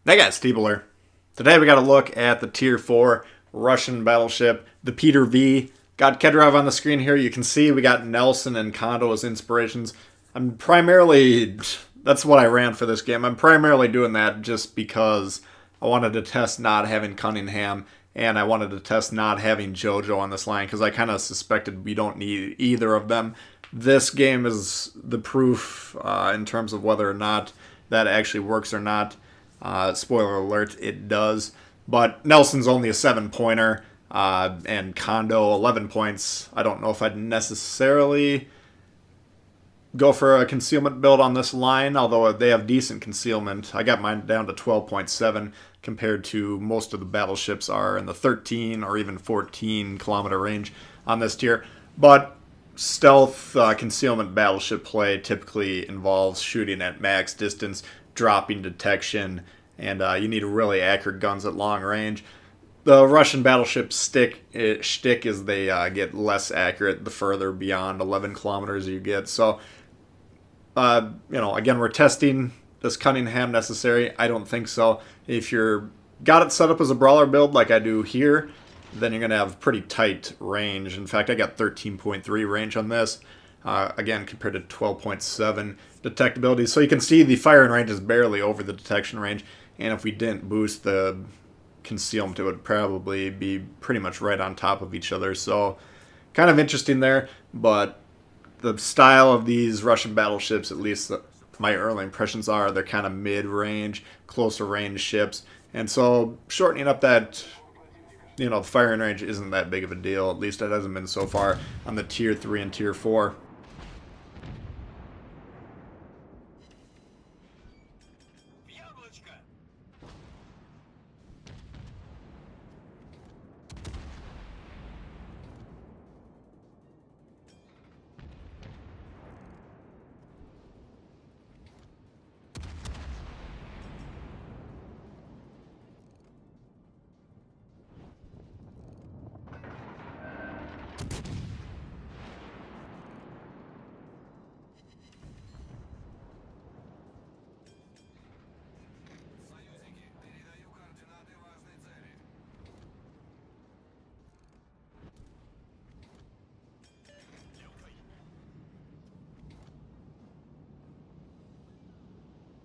They got Stiebler. Today we got to look at the Tier 4 Russian battleship, the Pyotr V. Got Kedrov on the screen here. You can see we got Nelson and Kondo as inspirations. That's what I ran for this game. I'm primarily doing that just because I wanted to test not having Cunningham and I wanted to test not having JoJo on this line because I kind of suspected we don't need either of them. This game is the proof in terms of whether or not that actually works or not. Spoiler alert, it does. But Nelson's only a 7-pointer, and Kondo 11 points. I don't know if I'd necessarily go for a concealment build on this line, although they have decent concealment. I got mine down to 12.7 compared to most of the battleships are in the 13 or even 14 kilometer range on this tier. But stealth concealment battleship play typically involves shooting at max distance, dropping detection, and you need really accurate guns at long range. The Russian battleship shtick is they get less accurate the further beyond 11 kilometers you get. So, again, we're testing, does Cunningham necessary? I don't think so. If you're got it set up as a brawler build like I do here, then you're going to have pretty tight range. In fact, I got 13.3 range on this, again, compared to 12.7 detectability. So you can see the firing range is barely over the detection range, and if we didn't boost the concealment, it would probably be pretty much right on top of each other. So kind of interesting there, but the style of these Russian battleships, at least my early impressions are, they're kind of mid-range, closer range ships, and so shortening up that, the firing range isn't that big of a deal. At least it hasn't been so far on the Tier 3 and Tier 4.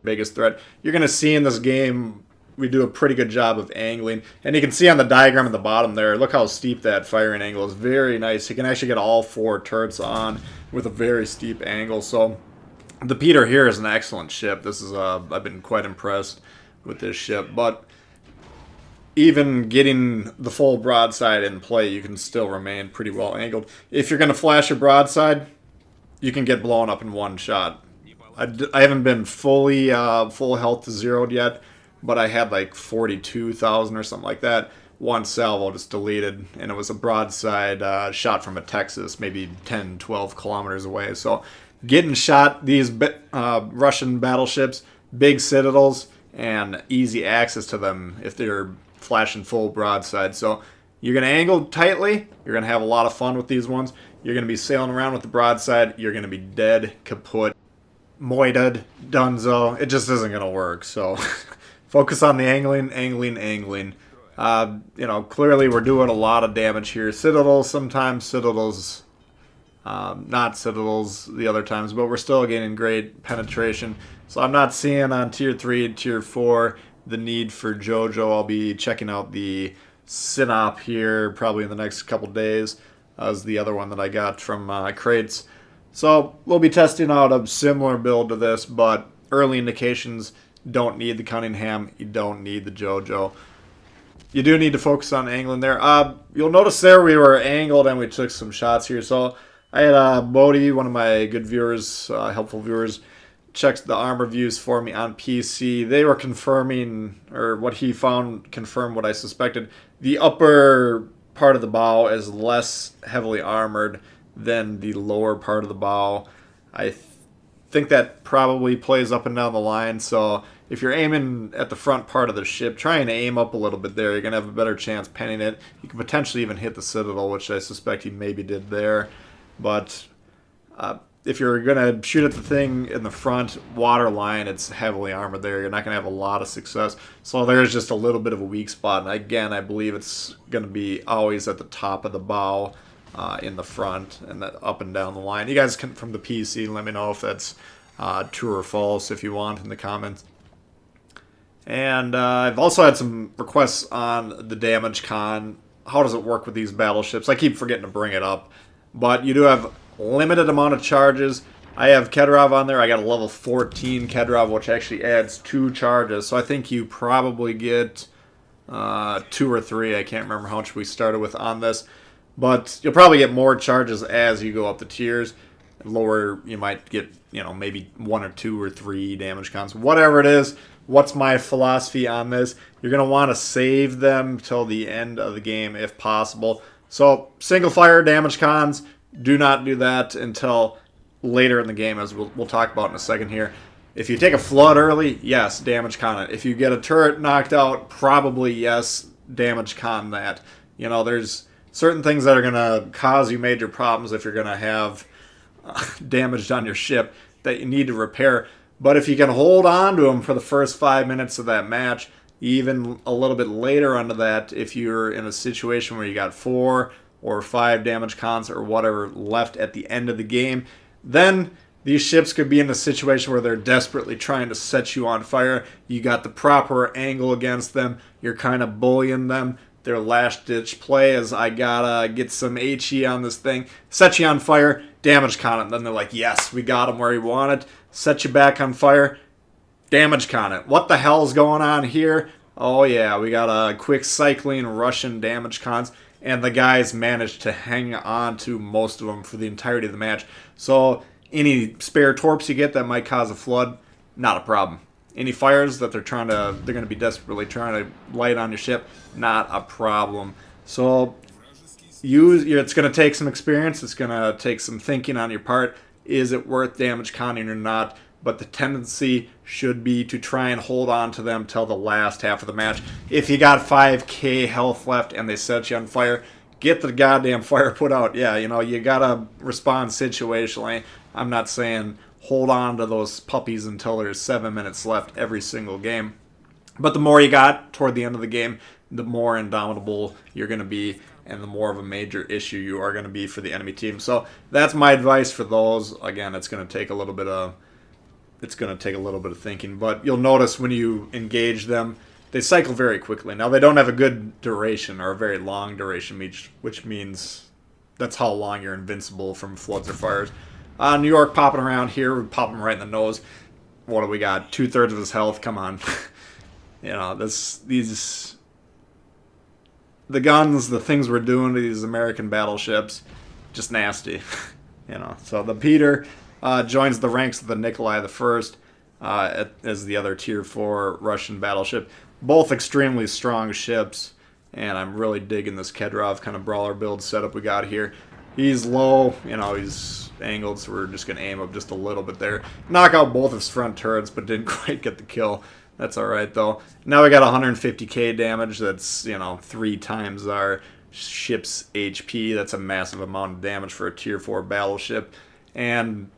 Biggest threat. You're going to see in this game we do a pretty good job of angling, and you can see on the diagram at the bottom there, look how steep that firing angle is. Very nice. You can actually get all 4 turrets on with a very steep angle. So the Pyotr here is an excellent ship. This is I've been quite impressed with this ship, but even getting the full broadside in play, you can still remain pretty well angled. If you're going to flash your broadside, you can get blown up in one shot. I haven't been fully full health to zeroed yet, but I had like 42,000 or something like that. One salvo just deleted, and it was a broadside shot from a Texas, maybe 10, 12 kilometers away. So getting shot, these Russian battleships, big citadels, and easy access to them if they're flashing full broadside. So you're going to angle tightly, you're going to have a lot of fun with these ones. You're going to be sailing around with the broadside, you're going to be dead, kaput, moited, dunzo. It just isn't going to work. So focus on the angling. Clearly we're doing a lot of damage here. Citadels, sometimes citadels, not citadels the other times, but we're still getting great penetration. So I'm not seeing on Tier 3 and Tier 4 the need for JoJo. I'll be checking out the Synop here probably in the next couple days as the other one that I got from crates. So we'll be testing out a similar build to this, but early indications, don't need the Cunningham, you don't need the JoJo. You do need to focus on angling there. You'll notice there we were angled and we took some shots here. So I had Bodhi, one of my good viewers, helpful viewers, checked the arm reviews for me on PC. They were confirming, or what he found confirmed what I suspected. The upper part of the bow is less heavily armored than the lower part of the bow. I think that probably plays up and down the line. So if you're aiming at the front part of the ship, try and aim up a little bit there. You're going to have a better chance penning it. You can potentially even hit the citadel, which I suspect he maybe did there. But if you're going to shoot at the thing in the front water line, it's heavily armored there. You're not going to have a lot of success. So there's just a little bit of a weak spot. And again, I believe it's going to be always at the top of the bow in the front and that up and down the line. You guys can, from the PC, let me know if that's true or false if you want in the comments. And I've also had some requests on the damage con. How does it work with these battleships? I keep forgetting to bring it up. But you do have limited amount of charges. I have Kirov on there. I got a level 14 Kirov, which actually adds 2 charges. So I think you probably get 2 or 3. I can't remember how much we started with on this. But you'll probably get more charges as you go up the tiers. Lower, you might get, maybe 1 or 2 or 3 damage cons. Whatever it is, what's my philosophy on this? You're going to want to save them till the end of the game if possible. So single fire damage cons, do not do that until later in the game, as we'll talk about in a second here. If you take a flood early, yes, damage con it. If you get a turret knocked out, probably yes, damage con that. There's certain things that are going to cause you major problems if you're going to have damage on your ship that you need to repair. But if you can hold on to them for the first 5 minutes of that match, even a little bit later onto that, if you're in a situation where you got 4 or 5 damage cons or whatever left at the end of the game, then these ships could be in a situation where they're desperately trying to set you on fire. You got the proper angle against them. You're kind of bullying them. Their last-ditch play is, I gotta get some HE on this thing, set you on fire, damage con it. Then they're like, yes, we got him where he wanted. Set you back on fire, damage con it. What the hell's going on here? Oh yeah, we got a quick cycling Russian damage cons. And the guys managed to hang on to most of them for the entirety of the match. So any spare torps you get that might cause a flood, not a problem. Any fires that they're going to be desperately trying to light on your ship, not a problem. So it's going to take some experience. It's going to take some thinking on your part. Is it worth damage conning or not? But the tendency should be to try and hold on to them till the last half of the match. If you got 5k health left and they set you on fire, get the goddamn fire put out. Yeah, you gotta respond situationally. I'm not saying hold on to those puppies until there's 7 minutes left every single game. But the more you got toward the end of the game, the more indomitable you're going to be and the more of a major issue you are going to be for the enemy team. So that's my advice for those. Again, it's going to take a little bit of thinking, but you'll notice when you engage them, they cycle very quickly. Now, they don't have a good duration or a very long duration, which means that's how long you're invincible from floods or fires. New York popping around here, we pop him right in the nose. What do we got? 2/3 of his health. Come on. The guns, the things we're doing to these American battleships, just nasty. So the Peter joins the ranks of the Nikolai I as the other Tier 4 Russian battleship. Both extremely strong ships, and I'm really digging this Kedrov kind of brawler build setup we got here. He's low, he's angled, so we're just going to aim up just a little bit there. Knock out both of his front turrets, but didn't quite get the kill. That's alright, though. Now we got 150k damage. That's, 3 times our ship's HP. That's a massive amount of damage for a Tier 4 battleship. And,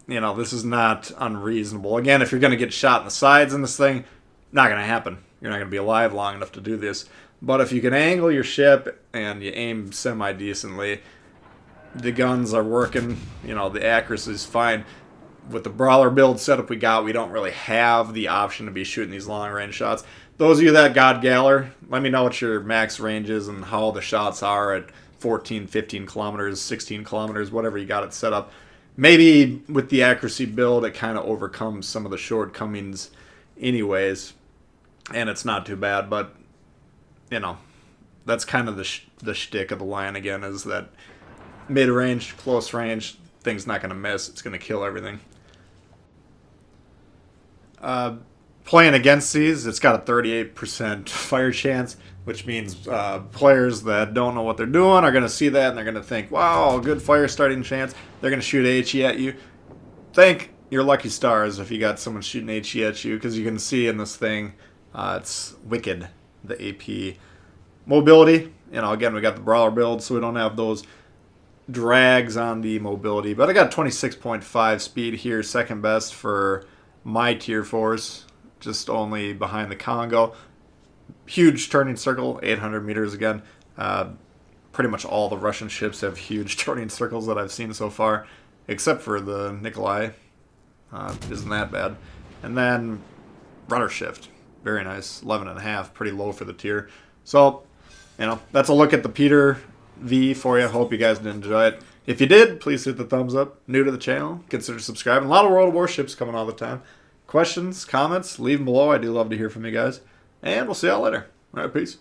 this is not unreasonable. Again, if you're going to get shot in the sides in this thing, not going to happen. You're not going to be alive long enough to do this. But if you can angle your ship and you aim semi-decently, the guns are working, the accuracy is fine. With the brawler build setup we got, we don't really have the option to be shooting these long-range shots. Those of you that got Galler, let me know what your max range is and how the shots are at 14, 15 kilometers, 16 kilometers, whatever you got it set up. Maybe with the accuracy build, it kind of overcomes some of the shortcomings anyways, and it's not too bad, but, that's kind of the shtick of the line again, is that mid-range, close range, thing's not going to miss. It's going to kill everything. Playing against these, it's got a 38% fire chance, which means players that don't know what they're doing are going to see that and they're going to think, wow, good fire starting chance. They're going to shoot HE at you. Thank your lucky stars if you got someone shooting HE at you, because you can see in this thing, it's wicked, the AP. Mobility, again, we got the brawler build, so we don't have those drags on the mobility. But I got 26.5 speed here, second best for my tier 4s, just only behind the Congo. Huge turning circle, 800 meters again. Pretty much all the Russian ships have huge turning circles that I've seen so far, except for the Nikolai. Isn't that bad. And then rudder shift, very nice, 11.5, pretty low for the tier. So, that's a look at the Pyotr V for you. Hope you guys did enjoy it. If you did, please hit the thumbs up. New to the channel, consider subscribing. A lot of World of Warships coming all the time. Questions, comments, leave them below. I do love to hear from you guys. And we'll see y'all later. All right, peace.